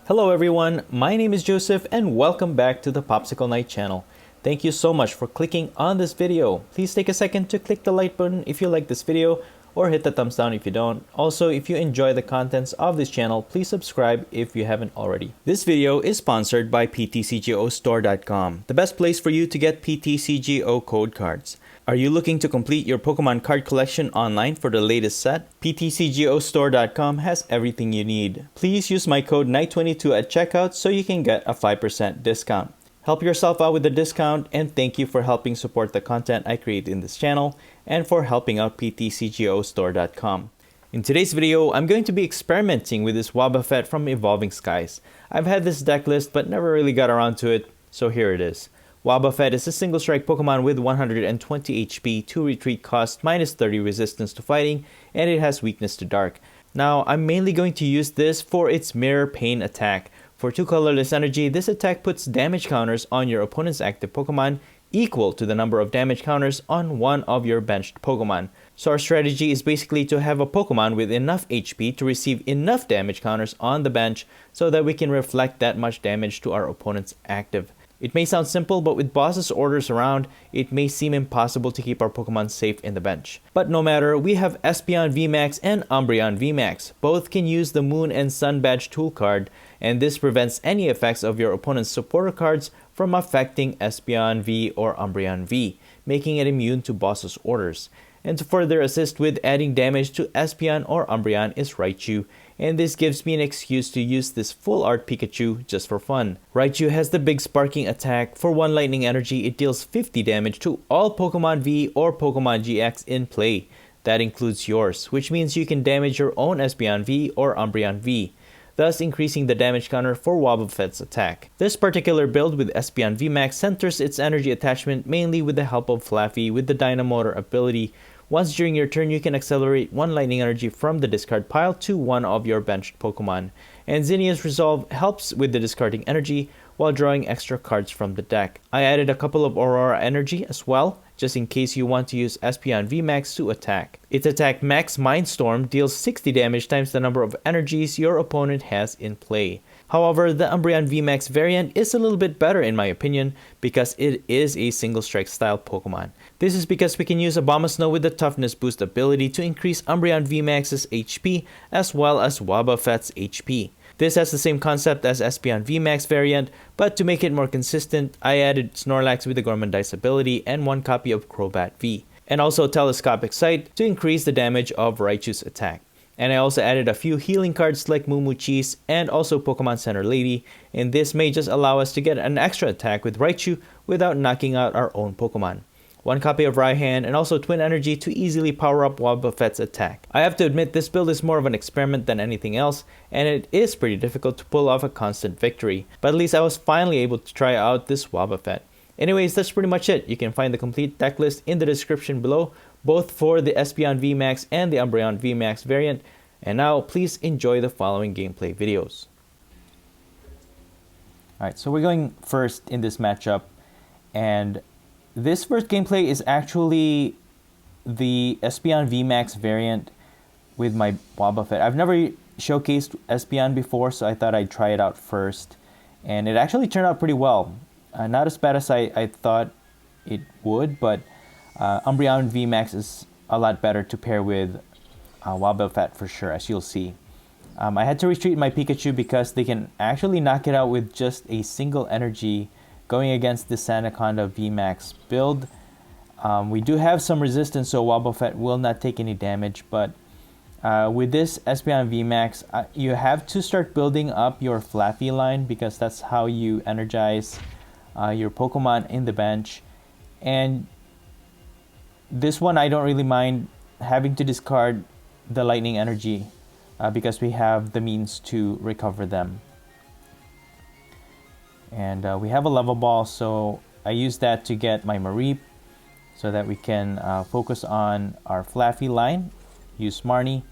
Hello everyone, my name is Joseph and welcome back to the Popsicle Night channel. Thank you so much for clicking on this video. Please take a second to click the like button if you like this video or hit the thumbs down if you don't. Also, if you enjoy the contents of this channel, please subscribe if you haven't already. This video is sponsored by PTCGO the best place for you to get PTCGO code cards. Are you looking to complete your Pokemon card collection online for the latest set? PTCGOstore.com has everything you need. Please use my code NIGHT22 at checkout so you can get a 5% discount. Help yourself out with the discount, and thank you for helping support the content I create in this channel and for helping out PTCGOstore.com. In today's video, I'm going to be experimenting with this Wobbuffet from Evolving Skies. I've had this deck list but never really got around to it, so here it is. Wobbuffet is a single strike Pokemon with 120 HP, 2 retreat cost, minus 30 resistance to fighting, and it has weakness to dark. Now, I'm mainly going to use this for its Mirror Pain attack. For 2 colorless energy, this attack puts damage counters on your opponent's active Pokemon equal to the number of damage counters on one of your benched Pokemon. So our strategy is basically to have a Pokemon with enough HP to receive enough damage counters on the bench so that we can reflect that much damage to our opponent's active. It may sound simple, but with boss's orders around, it may seem impossible to keep our Pokemon safe in the bench. But no matter, we have Espeon VMAX and Umbreon VMAX. Both can use the Moon and Sun Badge tool card, and this prevents any effects of your opponent's supporter cards from affecting Espeon V or Umbreon V, making it immune to boss's orders. And to further assist with adding damage to Espeon or Umbreon is Raichu, and this gives me an excuse to use this full art Pikachu just for fun. Raichu has the big sparking attack. For 1 lightning energy, it deals 50 damage to all Pokemon V or Pokemon GX in play. That includes yours, which means you can damage your own Espeon V or Umbreon V, thus increasing the damage counter for Wobbuffet's attack. This particular build with Espeon VMAX centers its energy attachment mainly with the help of Flaffy with the Dynamotor ability. Once during your turn, you can accelerate 1 lightning energy from the discard pile to one of your benched Pokemon. And Zinnia's Resolve helps with the discarding energy while drawing extra cards from the deck. I added a couple of Aurora energy as well, just in case you want to use Espeon VMAX to attack. Its attack Max Mindstorm deals 60 damage times the number of energies your opponent has in play. However, the Umbreon VMAX variant is a little bit better in my opinion because it is a single strike style Pokemon. This is because we can use Abomasnow with the Toughness Boost ability to increase Umbreon VMAX's HP as well as Wobbuffet's HP. This has the same concept as Espeon VMAX variant, but to make it more consistent, I added Snorlax with the Gormandize ability and 1 copy of Crobat V, and also Telescopic Sight to increase the damage of Raichu's attack. And I also added a few healing cards like Moo Cheese and also Pokemon Center Lady, and this may just allow us to get an extra attack with Raichu without knocking out our own Pokemon. 1 copy of Raihan and also Twin Energy to easily power up Wobbuffet's attack. I have to admit this build is more of an experiment than anything else, and it is pretty difficult to pull off a constant victory, but at least I was finally able to try out this Wobbuffet. Anyways, that's pretty much it. You can find the complete deck list in the description below, both for the Espeon VMAX and the Umbreon VMAX variant. And now, please enjoy the following gameplay videos. Alright, so we're going first in this matchup, and this first gameplay is actually the Espeon VMAX variant with my Wobbuffet. I've never showcased Espeon before, so I thought I'd try it out first. And it actually turned out pretty well. Not as bad as I thought it would, but Umbreon VMAX is a lot better to pair with Wobbuffet for sure, as you'll see. I had to retreat my Pikachu because they can actually knock it out with just a single energy going against the Sandaconda VMAX build. We do have some resistance, so Wobbuffet will not take any damage, but with this Espeon VMAX, you have to start building up your Flaffy line because that's how you energize your Pokemon in the bench. And this one, I don't really mind having to discard the lightning energy because we have the means to recover them. And we have a level ball, so I use that to get my Mareep so that we can focus on our Flaffy line. Use Marnie.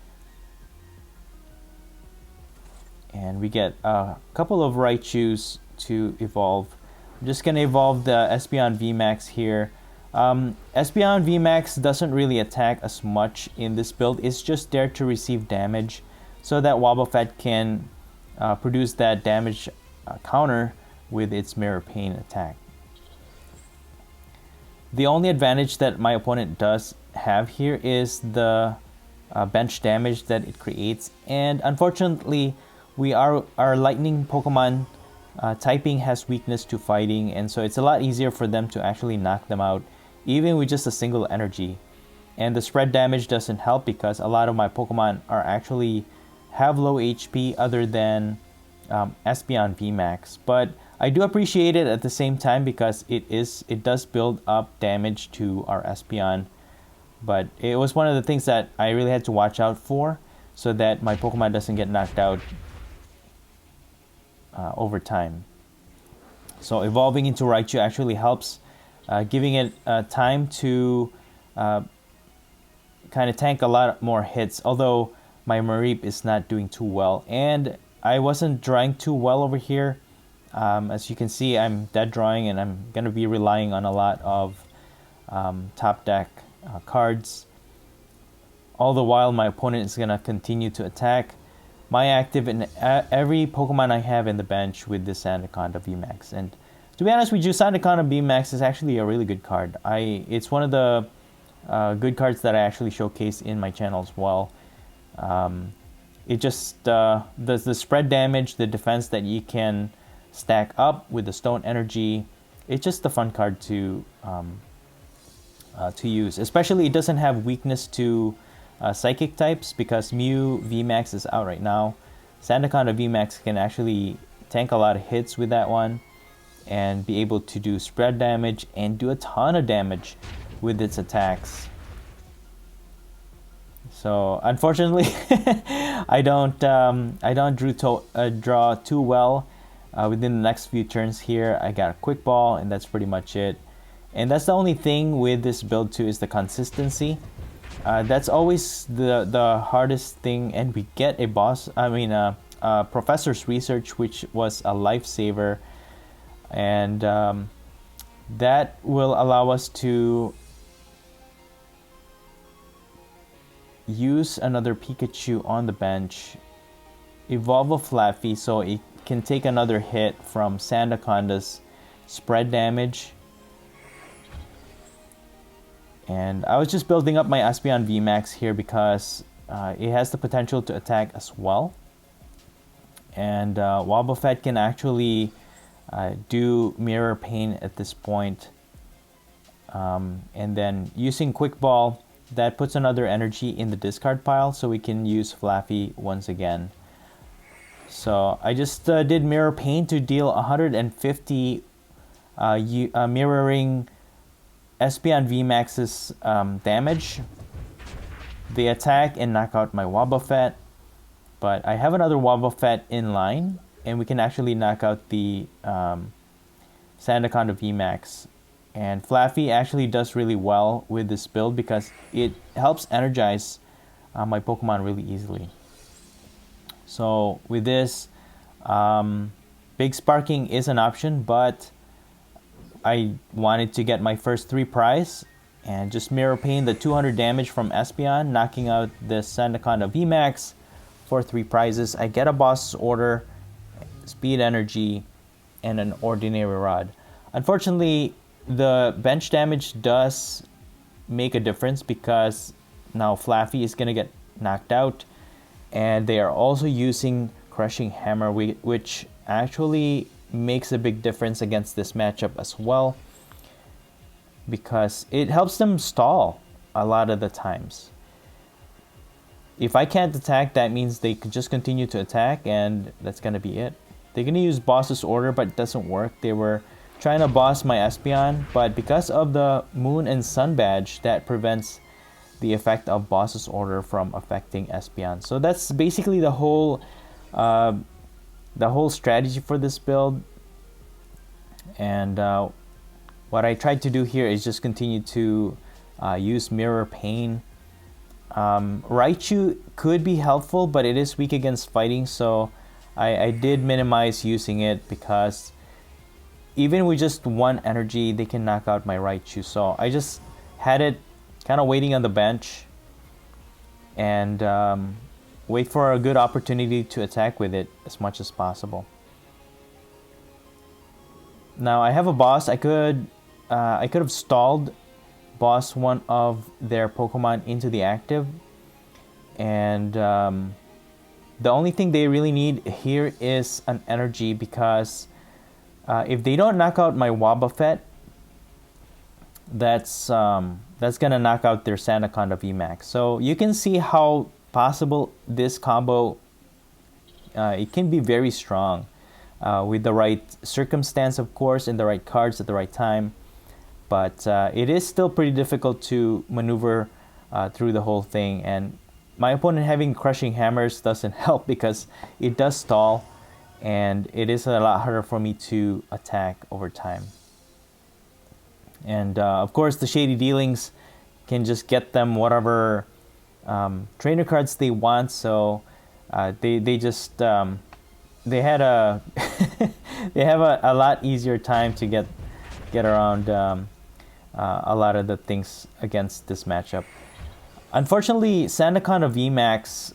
And we get a couple of Raichus to evolve. I'm just going to evolve the Espeon VMAX here. Espeon VMAX doesn't really attack as much in this build. It's just there to receive damage so that Wobbuffet can produce that damage counter with its Mirror Pain attack. The only advantage that my opponent does have here is the bench damage that it creates, and unfortunately our lightning Pokemon typing has weakness to fighting, and so it's a lot easier for them to actually knock them out even with just a single energy. And the spread damage doesn't help because a lot of my Pokemon are actually have low HP other than Espeon VMAX, but I do appreciate it at the same time because it does build up damage to our Espeon. But it was one of the things that I really had to watch out for so that my Pokemon doesn't get knocked out over time. So evolving into Raichu actually helps, giving it time to kind of tank a lot more hits, although my Mareep is not doing too well. And I wasn't drawing too well over here. As you can see, I'm dead drawing, and I'm going to be relying on a lot of top deck cards. All the while, my opponent is going to continue to attack my active in every Pokemon I have in the bench with this Sandaconda VMAX. And to be honest with you, Sandaconda VMAX is actually a really good card. It's one of the good cards that I actually showcase in my channel as well. It just the spread damage, the defense that you can stack up with the Stone Energy. It's just a fun card to use. Especially, it doesn't have weakness to Psychic types because Mew VMAX is out right now. Sandaconda VMAX can actually tank a lot of hits with that one and be able to do spread damage and do a ton of damage with its attacks. So unfortunately, I don't draw too well within the next few turns here. I got a quick ball, and that's pretty much it. And that's the only thing with this build too, is the consistency. That's always the hardest thing, and we get a boss. Professor's Research, which was a lifesaver, and that will allow us to use another Pikachu on the bench, evolve a Flaffy so it can take another hit from Sandaconda's spread damage. And I was just building up my Espeon VMAX here because it has the potential to attack as well. And Wobbuffet can actually do Mirror Pain at this point. And then using Quick Ball, that puts another energy in the discard pile, so we can use Flaffy once again. So I just did Mirror Pain to deal 150 mirroring Espeon VMAX's damage. They attack and knock out my Wobbuffet, but I have another Wobbuffet in line, and we can actually knock out the Sandaconda VMAX. And Flaffy actually does really well with this build because it helps energize my Pokemon really easily. So with this, Big Sparking is an option, but I wanted to get my first 3 prize and just Mirror Pain the 200 damage from Espeon, knocking out the Sandaconda VMAX for 3 prizes. I get a Boss's Order, Speed Energy, and an Ordinary Rod. Unfortunately, the bench damage does make a difference because now Flaffy is going to get knocked out, and they are also using Crushing Hammer, which actually makes a big difference against this matchup as well because it helps them stall a lot of the times. If I can't attack, that means they could just continue to attack, and that's going to be it. They're going to use Boss's Order, but it doesn't work. They were trying to boss my Espeon, but because of the Moon and Sun badge, that prevents the effect of Boss's Order from affecting Espeon. So that's basically the whole strategy for this build. And what I tried to do here is just continue to use Mirror Pain. Raichu could be helpful, but it is weak against fighting, so I did minimize using it because even with just 1 energy, they can knock out my Raichu. So I just had it kind of waiting on the bench. And wait for a good opportunity to attack with it as much as possible. Now I have a boss. I could have stalled boss one of their Pokemon into the active, and the only thing they really need here is an energy, because if they don't knock out my Wobbuffet, that's gonna knock out their Sandaconda VMAX. So you can see how possible this combo, it can be very strong with the right circumstance, of course, and the right cards at the right time. But it is still pretty difficult to maneuver through the whole thing. And my opponent having crushing hammers doesn't help, because it does stall, and it is a lot harder for me to attack over time. And of course, the Shady Dealings can just get them whatever trainer cards they want. So they just they had a they have a lot easier time to get around a lot of the things against this matchup. Unfortunately, Sandaconda VMAX,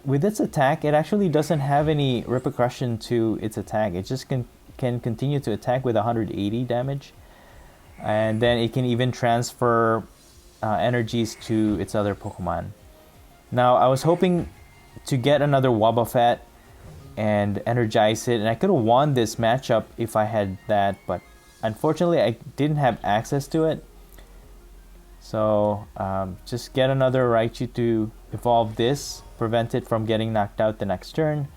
with its attack, it actually doesn't have any repercussion to its attack. It just can continue to attack with 180 damage. And then it can even transfer energies to its other Pokemon. Now, I was hoping to get another Wobbuffet and energize it, and I could have won this matchup if I had that, but unfortunately I didn't have access to it. So just get another Raichu to evolve this, prevent it from getting knocked out the next turn,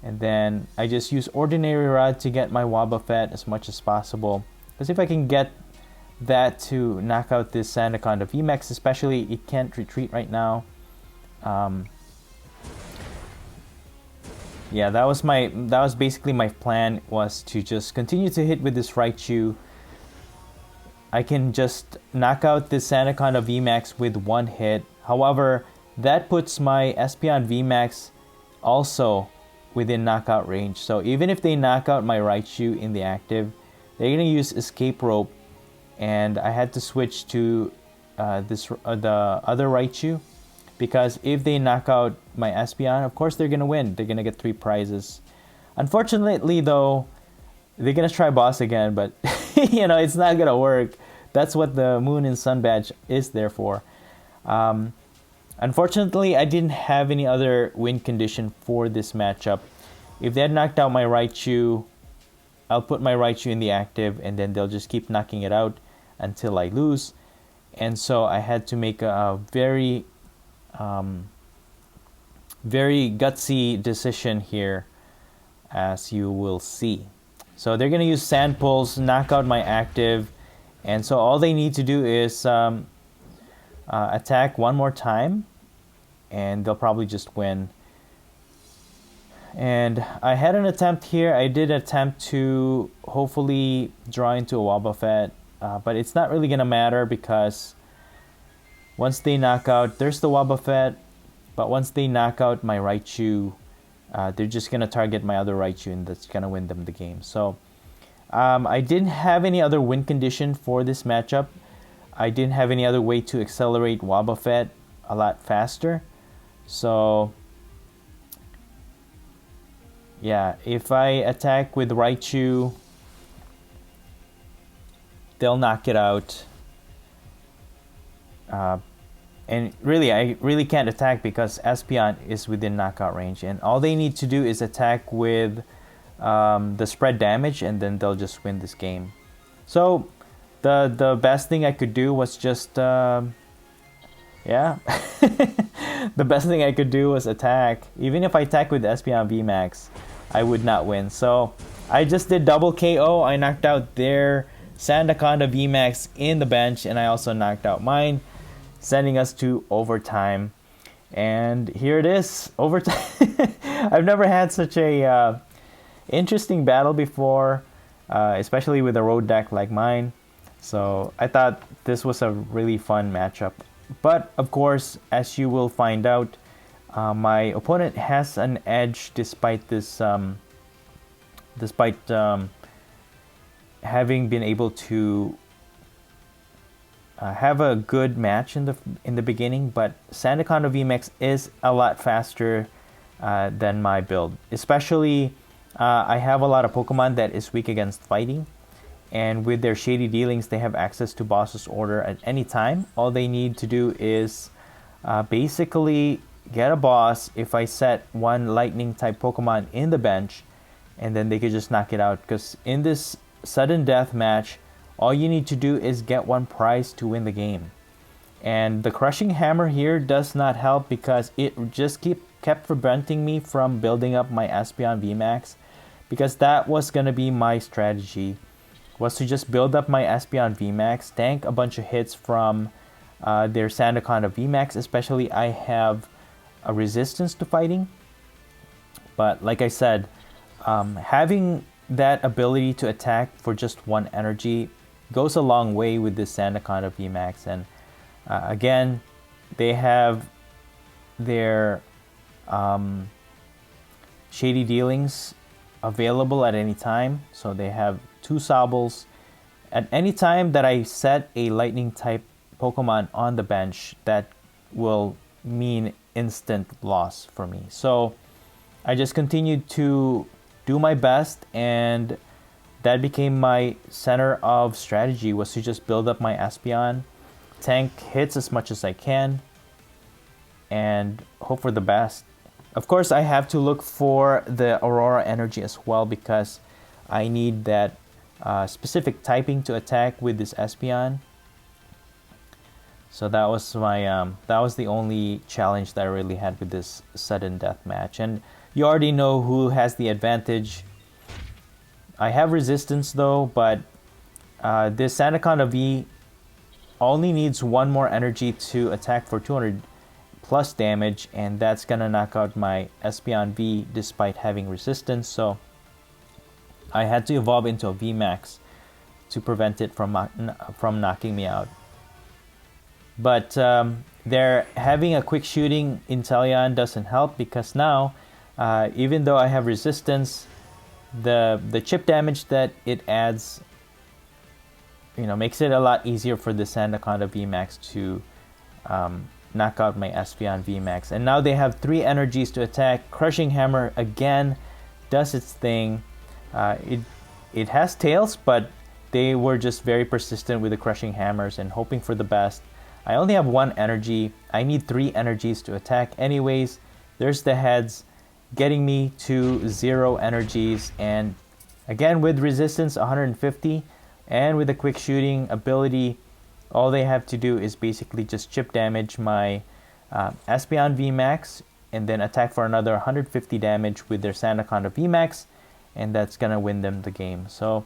and then I just use Ordinary Rod to get my Wobbuffet as much as possible, because if I can get that to knock out this Sandaconda VMAX, especially, it can't retreat right now. Yeah, that was basically my plan, was to just continue to hit with this Raichu. I can just knock out this Sandaconda VMAX with one hit. However, that puts my Espeon VMAX also within knockout range. So even if they knock out my Raichu in the active, they're gonna use Escape Rope, and I had to switch to the other Raichu, because if they knock out my Espeon, of course they're gonna win. They're gonna get 3 prizes. Unfortunately, though, they're gonna try boss again, but you know, it's not gonna work. That's what the Moon and Sun badge is there for. Unfortunately, I didn't have any other win condition for this matchup. If they had knocked out my Raichu, I'll put my Raichu in the active, and then they'll just keep knocking it out until I lose. And so I had to make a very very gutsy decision here, as you will see. So they're gonna use Sand Pulse, knock out my active, and so all they need to do is attack one more time, and they'll probably just win. And I had an attempt here. I did attempt to hopefully draw into a Wobbuffet, but it's not really gonna matter, because once they knock out, there's the Wobbuffet, but once they knock out my Raichu, they're just gonna target my other Raichu, and that's gonna win them the game. So I didn't have any other win condition for this matchup. I didn't have any other way to accelerate Wobbuffet a lot faster. So yeah, if I attack with Raichu, they'll knock it out. And really, I really can't attack, because Espeon is within knockout range, and all they need to do is attack with the spread damage, and then they'll just win this game. So the best thing I could do was just yeah the best thing I could do was attack. Even if I attack with Espeon VMAX, I would not win. So I just did double KO. I knocked out their Sandaconda VMAX in the bench, and I also knocked out mine, sending us to overtime. And here it is, overtime. I've never had such a interesting battle before, especially with a road deck like mine. So I thought this was a really fun matchup. But of course, as you will find out, my opponent has an edge despite this, having been able to have a good match in the beginning, but Sandaconda VMAX is a lot faster than my build. Especially, I have a lot of Pokemon that is weak against fighting, and with their shady dealings, they have access to boss's order at any time. All they need to do is basically get a boss. If I set one lightning type Pokemon in the bench, and then they could just knock it out, because in this sudden death match, all you need to do is get one prize to win the game. And the crushing hammer here does not help, because it just kept preventing me from building up my Espeon VMAX, because that was gonna be my strategy, was to just build up my Espeon VMAX, tank a bunch of hits from their Sandaconda VMAX. Especially, I have a resistance to fighting, but like I said, having that ability to attack for just one energy goes a long way with this Sandaconda VMAX. And again, they have their shady dealings available at any time. So they have 2 Sobbles. At any time that I set a lightning type Pokemon on the bench, that will mean instant loss for me. So I just continued to do my best, and that became my center of strategy, was to just build up my Espeon, tank hits as much as I can, and hope for the best. Of course, I have to look for the Aurora energy as well, because I need that specific typing to attack with this Espeon. So that was my that was the only challenge that I really had with this sudden death match. And you already know who has the advantage. I have resistance though, but this Sandaconda V only needs 1 more energy to attack for 200 plus damage, and that's gonna knock out my Espeon V despite having resistance. So I had to evolve into a VMAX to prevent it from knocking me out. But they're having a quick shooting Inteleon doesn't help, because now even though I have resistance, the chip damage that it adds, makes it a lot easier for the Sandaconda VMAX to knock out my Espeon VMAX. And now they have 3 energies to attack. Crushing Hammer again does its thing. It has tails, but they were just very persistent with the Crushing Hammers and hoping for the best. I only have 1 energy. I need 3 energies to attack anyways. There's the heads, getting me to 0 energies. And again, with resistance 150 and with a quick shooting ability, all they have to do is basically just chip damage my Espeon VMAX, and then attack for another 150 damage with their Sandaconda VMAX, and that's gonna win them the game. So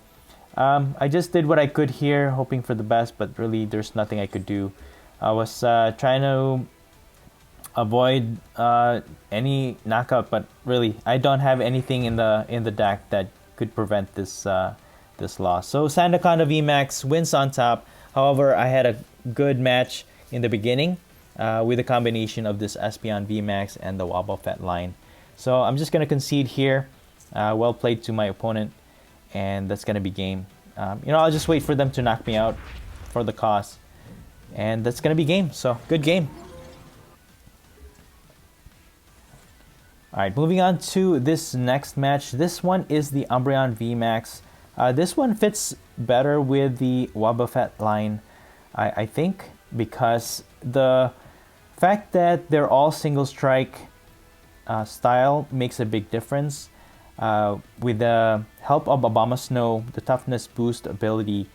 I just did what I could here, hoping for the best, but really there's nothing I could do. I was trying to avoid any knockout, but really I don't have anything in the deck that could prevent this this loss. So Sandaconda VMAX wins on top. However, I had a good match in the beginning with a combination of this Espeon VMAX and the Wobbuffet line. So I'm just gonna concede here. Well played to my opponent, and that's gonna be game. I'll just wait for them to knock me out for the cost, and that's gonna be game. So good game. All right, moving on to this next match. This one is the Umbreon VMAX. This one fits better with the Wobbuffet line, I think, because the fact that they're all single strike style makes a big difference. With the help of Abomasnow, the toughness boost ability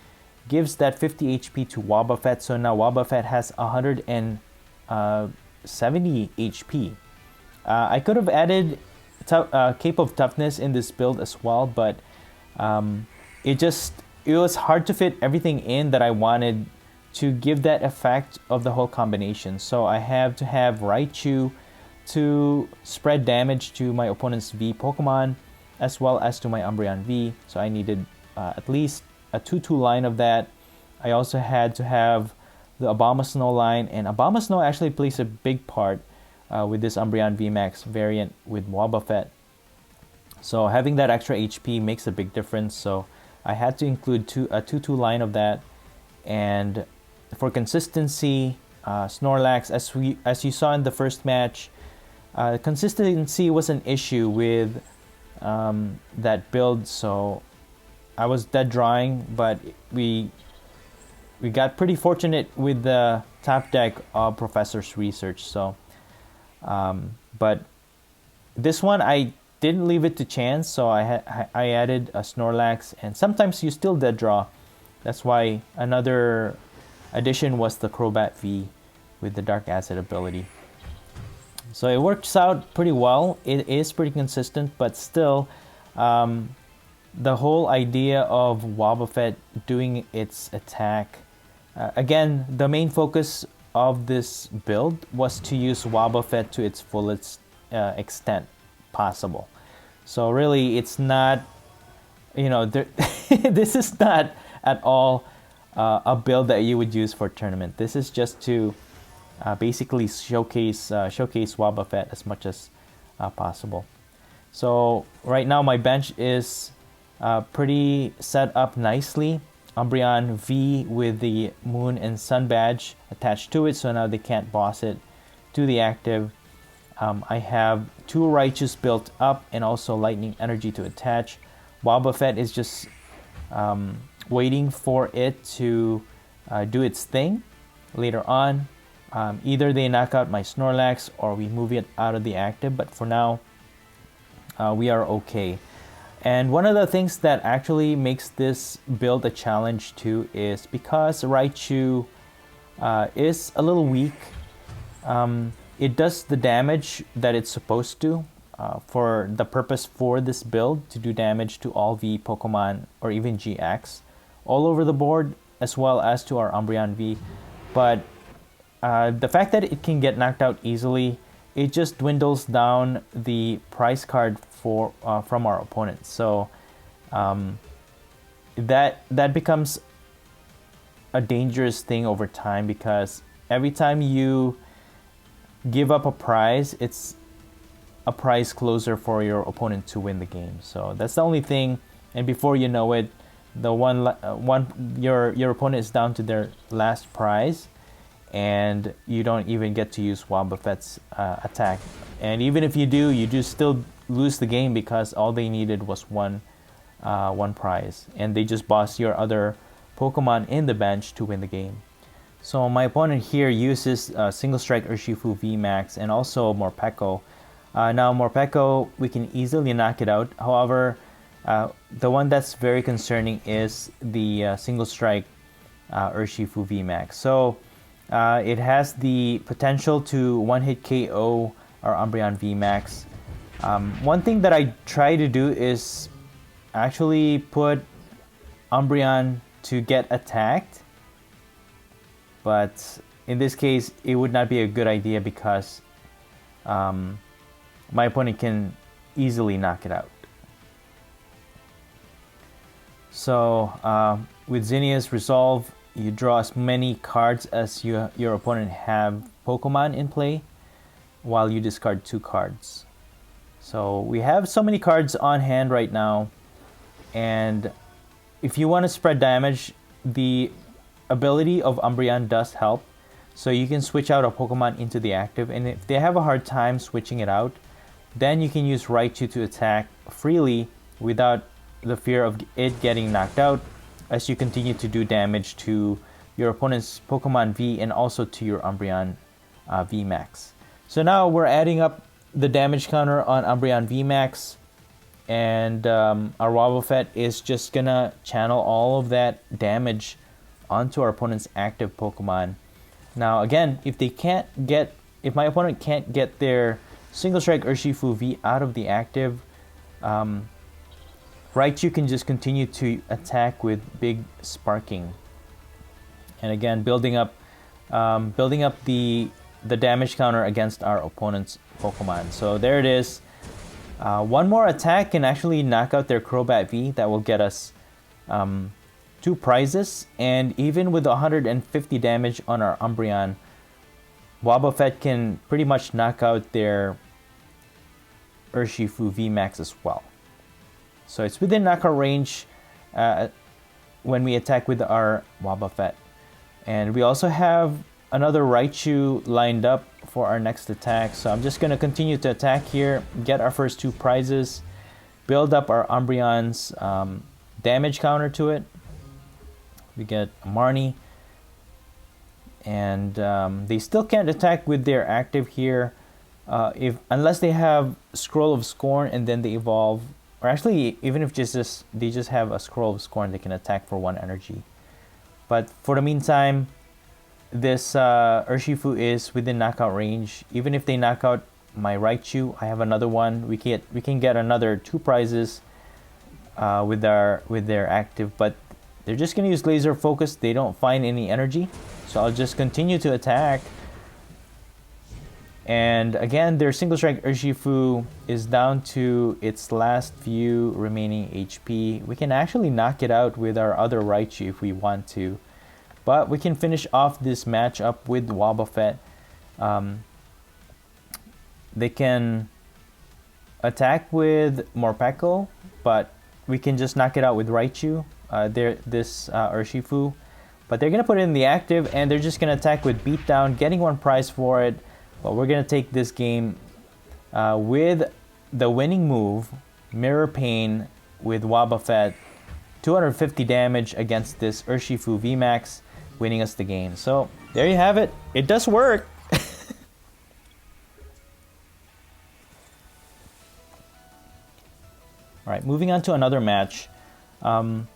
gives that 50 HP to Wobbuffet. So now Wobbuffet has 170 HP. I could have added Cape of Toughness in this build as well, but it was hard to fit everything in that I wanted to give that effect of the whole combination. So I have to have Raichu to spread damage to my opponent's V Pokemon, as well as to my Umbreon V. So I needed at least a 2-2 line of that. I also had to have the Abomasnow line, and Abomasnow actually plays a big part with this Umbreon VMAX variant with Wobbuffet. So having that extra HP makes a big difference. So I had to include a 2-2 line of that, and for consistency, Snorlax, as you saw in the first match, consistency was an issue with that build. So I was dead drawing, but we got pretty fortunate with the top deck of Professor's Research. So, but this one I didn't leave it to chance. So I added a Snorlax, and sometimes you still dead draw. That's why another addition was the Crobat V with the Dark Acid ability. So it works out pretty well. It is pretty consistent, but still, the whole idea of Wobbuffet doing its attack, again, the main focus of this build was to use Wobbuffet to its fullest extent possible. So really, it's not, you know, this is not at all a build that you would use for tournament. This is just to basically showcase Wobbuffet as much as possible. So right now my bench is pretty set up nicely. Umbreon V with the Moon and Sun badge attached to it, so now they can't boss it to the active. I have 2 Raichus built up and also Lightning Energy to attach. Wobbuffet is just waiting for it to do its thing later on. Either they knock out my Snorlax or we move it out of the active, but for now we are okay. And one of the things that actually makes this build a challenge too is because Raichu is a little weak. It does the damage that it's supposed to for the purpose for this build, to do damage to all V Pokemon or even GX all over the board, as well as to our Umbreon V. But the fact that it can get knocked out easily, it just dwindles down the price card for from our opponents. So that becomes a dangerous thing over time, because every time you give up a prize, it's a prize closer for your opponent to win the game. So that's the only thing. And before you know it, the your opponent is down to their last prize, and you don't even get to use Wobbuffet's attack. And even if you do, still lose the game, because all they needed was one prize, and they just boss your other Pokemon in the bench to win the game. So my opponent here uses Single Strike Urshifu VMAX and also Morpeko. Now Morpeko, we can easily knock it out. However, the one that's very concerning is the Single Strike Urshifu VMAX. So it has the potential to one-hit KO our Umbreon VMAX. One thing that I try to do is actually put Umbreon to get attacked, but in this case it would not be a good idea, because my opponent can easily knock it out. So with Zinnia's Resolve, you draw as many cards as your opponent have Pokemon in play, while you discard 2 cards. So we have so many cards on hand right now, and if you want to spread damage, the ability of Umbreon does help. So you can switch out a Pokemon into the active, and if they have a hard time switching it out, then you can use Raichu to attack freely without the fear of it getting knocked out, as you continue to do damage to your opponent's Pokemon V and also to your Umbreon VMAX. So now we're adding up the damage counter on Umbreon VMAX, and our Wobbuffet is just gonna channel all of that damage onto our opponent's active Pokemon. Now again, if my opponent can't get their Single Strike Urshifu V out of the active, Raichu can just continue to attack with big Sparking, and again building up the damage counter against our opponent's Pokemon. So there it is. One more attack can actually knock out their Crobat V. That will get us 2 prizes, and even with 150 damage on our Umbreon, Wobbuffet can pretty much knock out their Urshifu VMAX as well. So it's within knockout range when we attack with our Wobbuffet. And we also have another Raichu lined up for our next attack. So I'm just going to continue to attack here, get our first 2 prizes, build up our Umbreon's damage counter to it. We get Marnie. And they still can't attack with their active here unless they have Scroll of Scorn and then they evolve. Or actually, even if they just have a Scroll of Scorn, they can attack for 1 energy. But for the meantime, this Urshifu is within knockout range. Even if they knock out my Raichu, I have another one. We can get another 2 prizes with their active, but they're just gonna use laser focus. They don't find any energy, so I'll just continue to attack. And again, their single strike Urshifu is down to its last few remaining HP. We can actually knock it out with our other Raichu if we want to. But we can finish off this matchup with Wobbuffet. They can attack with Popsicle, but we can just knock it out with Raichu. This Urshifu. But they're going to put it in the active, and they're just going to attack with Beatdown, getting 1 prize for it. But we're going to take this game with the winning move, Mirror Pain with Wobbuffet. 250 damage against this Urshifu VMAX, winning us the game. So there you have it. It does work. Alright, moving on to another match. Having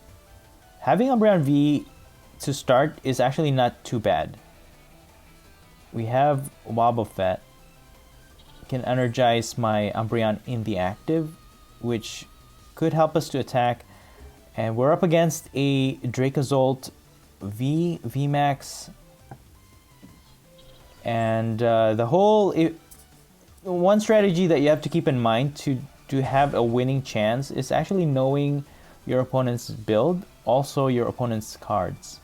Umbreon V to start is actually not too bad. We have Wobbuffet. Can energize my Umbreon in the active, which could help us to attack. And we're up against a Dracozolt VMAX. And one strategy that you have to keep in mind to have a winning chance is actually knowing your opponent's build, also your opponent's cards.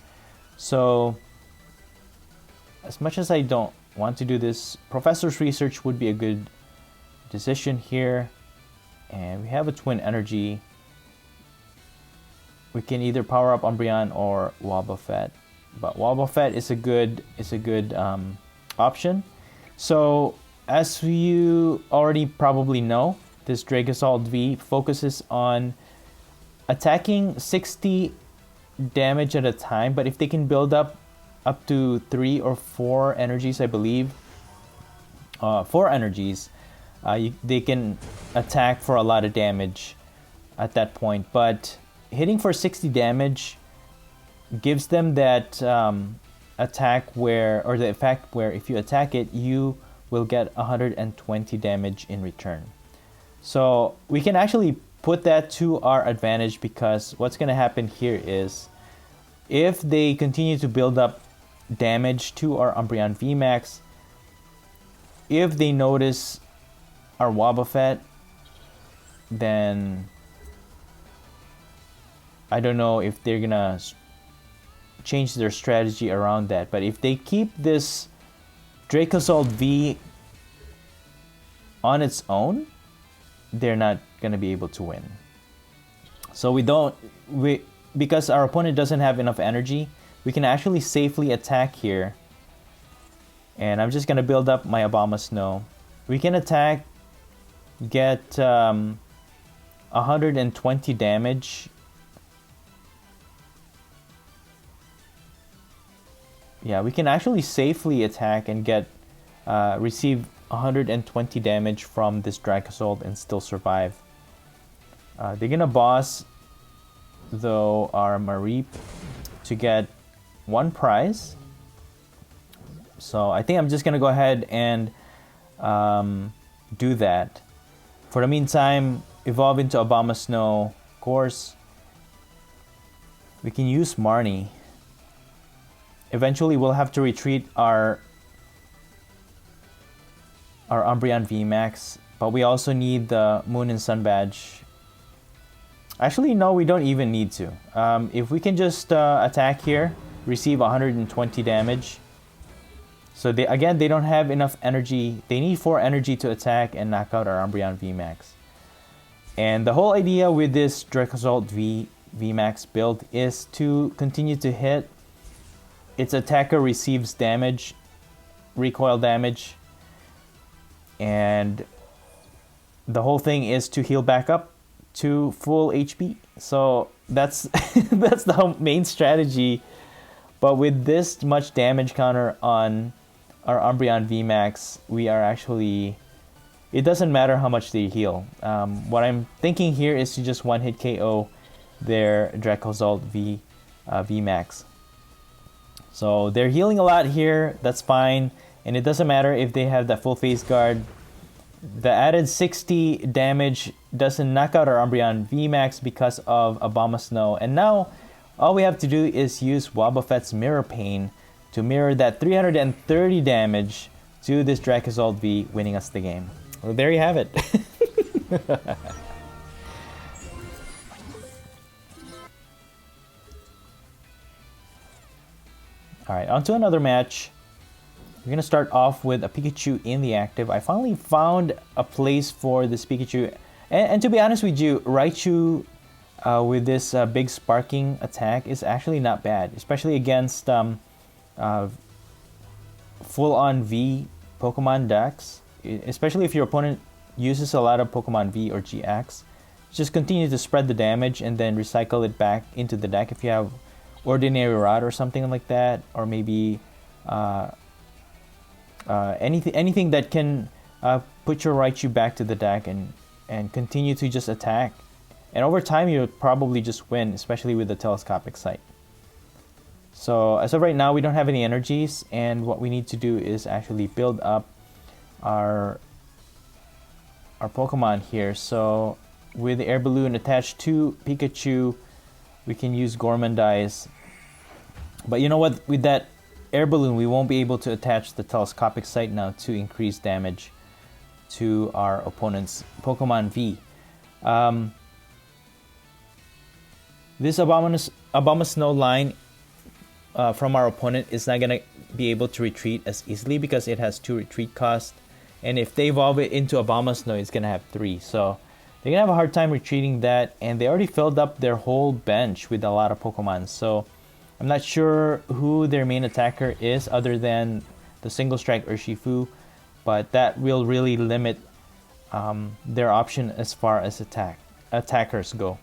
So as much as I don't want to do this, Professor's Research would be a good decision here. And we have a Twin Energy. We can either power up Umbreon or Wobbuffet, but Wobbuffet is a good option. So as you already probably know, this Dracozolt V focuses on attacking 60 damage at a time, but if they can build up to 3 or 4 energies, I believe, 4 energies, they can attack for a lot of damage at that point. But hitting for 60 damage gives them that attack where, or the effect where if you attack it, you will get 120 damage in return. So we can actually put that to our advantage, because what's going to happen here is if they continue to build up damage to our Umbreon VMAX, if they notice our Wobbuffet, then I don't know if they're gonna change their strategy around that. But if they keep this Dracozolt V on its own, they're not gonna be able to win. So because our opponent doesn't have enough energy, we can actually safely attack here. And I'm just gonna build up my Abomasnow. We can attack, get 120 damage. Yeah, we can actually safely attack and get receive 120 damage from this Dracozolt and still survive. They're gonna boss though our Mareep to get 1 prize. So I think I'm just gonna go ahead and do that. For the meantime, evolve into Abomasnow. Of course, we can use Marnie. Eventually, we'll have to retreat our Umbreon VMAX, but we also need the Moon and Sun badge. Actually, no, we don't even need to. If we can just attack here, receive 120 damage. So they don't have enough energy. They need 4 energy to attack and knock out our Umbreon VMAX. And the whole idea with this Dracozolt VMAX build is to continue to hit its attacker receives damage, recoil damage, and the whole thing is to heal back up to full HP. So that's that's the main strategy. But with this much damage counter on our Umbreon VMAX, we are actually, it doesn't matter how much they heal. What I'm thinking here is to just one-hit KO their Dracozolt VMAX. So they're healing a lot here, that's fine. And it doesn't matter if they have that full face guard. The added 60 damage doesn't knock out our Umbreon VMAX because of Abomasnow. And now all we have to do is use Wobbuffet's Mirror Pain to mirror that 330 damage to this Dracozolt V, winning us the game. Well, there you have it. Alright, on to another match. We're going to start off with a Pikachu in the active. I finally found a place for this Pikachu. And to be honest with you, Raichu with this big sparking attack is actually not bad. Especially against full-on V Pokemon decks. Especially if your opponent uses a lot of Pokemon V or GX. Just continue to spread the damage and then recycle it back into the deck if you have Ordinary Rod or something like that. Or maybe anything that can put your Raichu back to the deck and continue to just attack. And over time, you'll probably just win, especially with the telescopic sight. So as of right now, we don't have any energies, and what we need to do is actually build up our Pokemon here. So with the air balloon attached to Pikachu, we can use Gormandize. But you know what? With that air balloon, we won't be able to attach the telescopic sight now to increase damage to our opponent's Pokemon V. This Abomasnow line from our opponent is not going to be able to retreat as easily because it has 2 retreat costs. And if they evolve it into Abomasnow, it's going to have 3. So they're going to have a hard time retreating that. And they already filled up their whole bench with a lot of Pokemon. So I'm not sure who their main attacker is other than the single strike Urshifu. But that will really limit their option as far as attackers go.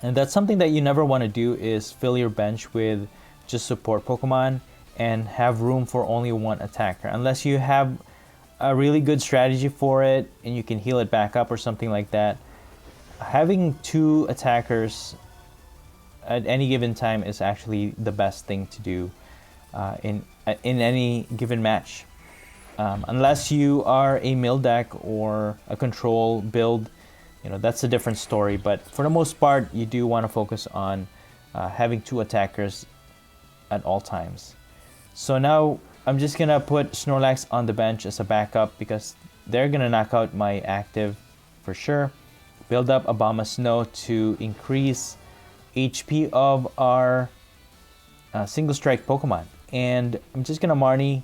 And that's something that you never want to do, is fill your bench with just support Pokemon and have room for only one attacker. Unless you have a really good strategy for it and you can heal it back up or something like that. Having 2 attackers at any given time is actually the best thing to do in any given match. Unless you are a mill deck or a control build, you know, that's a different story. But for the most part, you do want to focus on having 2 attackers at all times. So now I'm just gonna put Snorlax on the bench as a backup because they're gonna knock out my active for sure. Build up Abomasnow to increase HP of our single strike Pokemon. And I'm just gonna Marnie.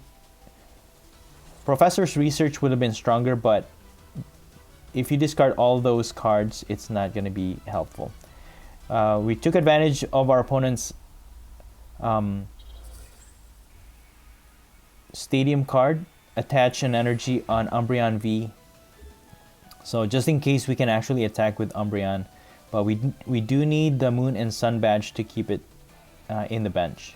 Professor's Research would have been stronger, but if you discard all those cards, it's not going to be helpful. We took advantage of our opponent's Stadium card, attach an energy on Umbreon V. So just in case we can actually attack with Umbreon, but we do need the Moon and Sun badge to keep it in the bench.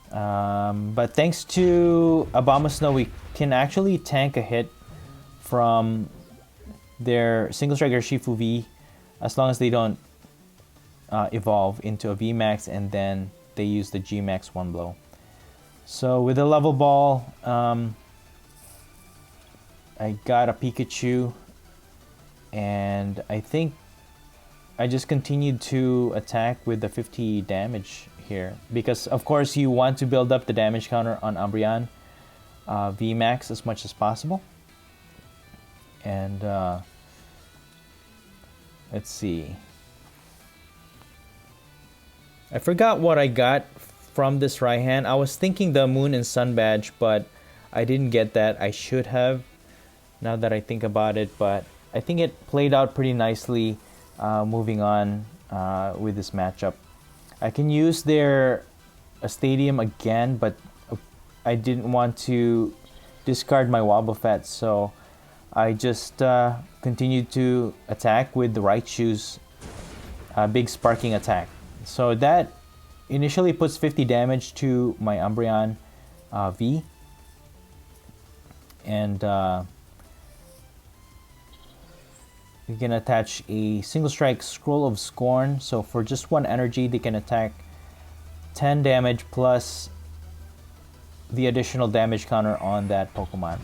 But thanks to Abomasnow, we can actually tank a hit from their single strike Urshifu V as long as they don't evolve into a VMAX and then they use the GMAX one blow. So with the level ball, I got a Pikachu, and I think I just continued to attack with the 50 damage here because of course you want to build up the damage counter on Umbreon VMAX as much as possible. And let's see, I forgot what I got from this Raihan. I was thinking the Moon and Sun badge, but I didn't get that. I should have, now that I think about it, but I think it played out pretty nicely. Moving on with this matchup, I can use their a stadium again, but I didn't want to discard my Wobbuffet, so I just continued to attack with the Raichu's big sparking attack. So that initially puts 50 damage to my Umbreon V. And we can attach a single strike Scroll of Scorn. So for just 1 energy, they can attack 10 damage plus the additional damage counter on that Pokemon.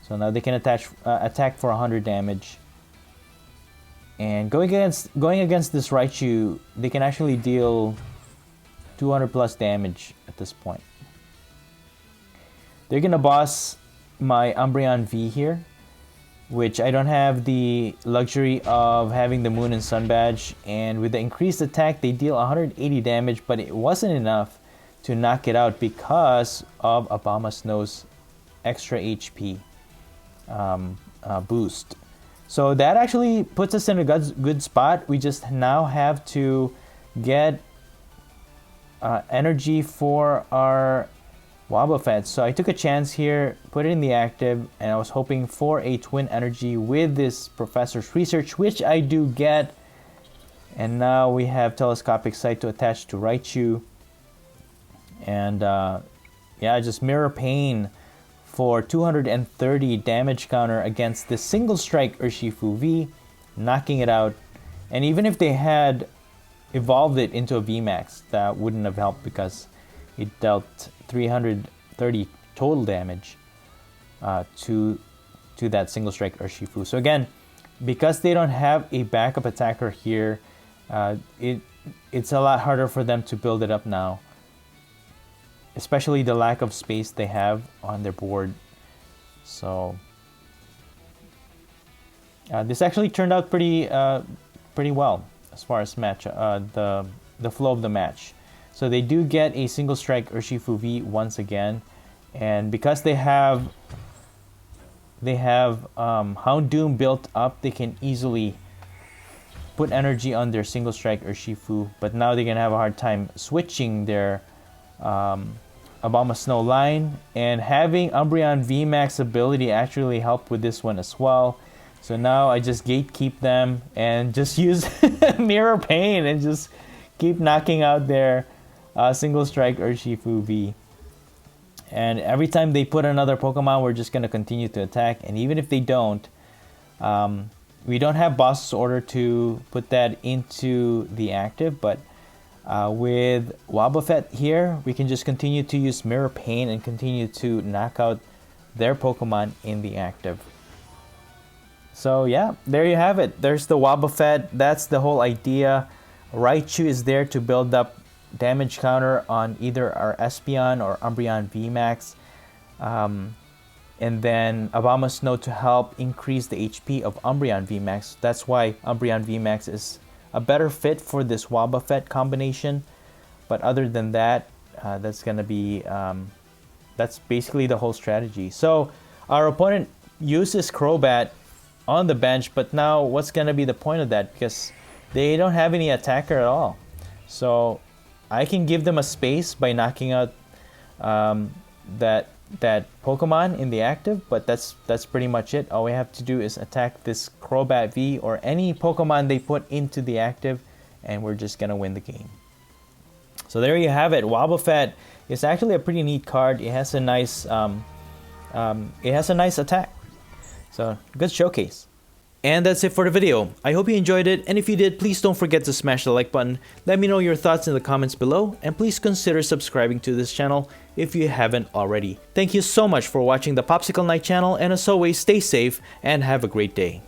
So now they can attack for 100 damage. And going against this Raichu, they can actually deal 200 plus damage at this point. They're gonna boss my Umbreon V here, which I don't have the luxury of having the Moon and Sun badge, and with the increased attack they deal 180 damage, but it wasn't enough to knock it out because of Abomasnow's extra HP boost. So that actually puts us in a good spot. We just now have to get energy for our Wobbuffet. So I took a chance here, put it in the active, and I was hoping for a twin energy with this Professor's Research, which I do get. And now we have Telescopic Sight to attach to Raichu. And yeah, just Mirror Pain for 230 damage counter against the single strike Urshifu V, knocking it out. And even if they had evolved it into a VMAX, that wouldn't have helped because it dealt 330 total damage to that single strike Urshifu. So again, because they don't have a backup attacker here, it's a lot harder for them to build it up now, especially the lack of space they have on their board. So this actually turned out pretty well as far as match the flow of the match. So they do get a single strike Urshifu V once again, and because they have Houndoom built up, they can easily put energy on their single strike Urshifu. But now they're gonna have a hard time switching their Abomasnow line, and having Umbreon VMAX ability actually helped with this one as well. So now I just gatekeep them and just use Mirror Pain and just keep knocking out their single strike Urshifu V. And every time they put another Pokemon, we're just going to continue to attack. And even if they don't, we don't have Boss's Order to put that into the active, but with Wobbuffet here, we can just continue to use Mirror Pain and continue to knock out their Pokemon in the active. So yeah, there you have it. There's the Wobbuffet. That's the whole idea. Raichu is there to build up damage counter on either our Espeon or Umbreon VMAX. And then Abomasnow to help increase the HP of Umbreon VMAX. That's why Umbreon VMAX is a better fit for this Wobbuffet combination. But other than that, that's gonna be that's basically the whole strategy. So our opponent uses Crobat on the bench, but now what's gonna be the point of that? Because they don't have any attacker at all. So I can give them a space by knocking out that Pokemon in the active, but that's pretty much it. All we have to do is attack this Crobat V or any Pokemon they put into the active, and we're just gonna win the game. So there you have it. Wobbuffet is actually a pretty neat card. It has a nice attack. So good showcase. And that's it for the video. I hope you enjoyed it, and if you did, please don't forget to smash the like button. Let me know your thoughts in the comments below, and please consider subscribing to this channel if you haven't already. Thank you so much for watching the Popsicle Night channel, and as always, stay safe and have a great day.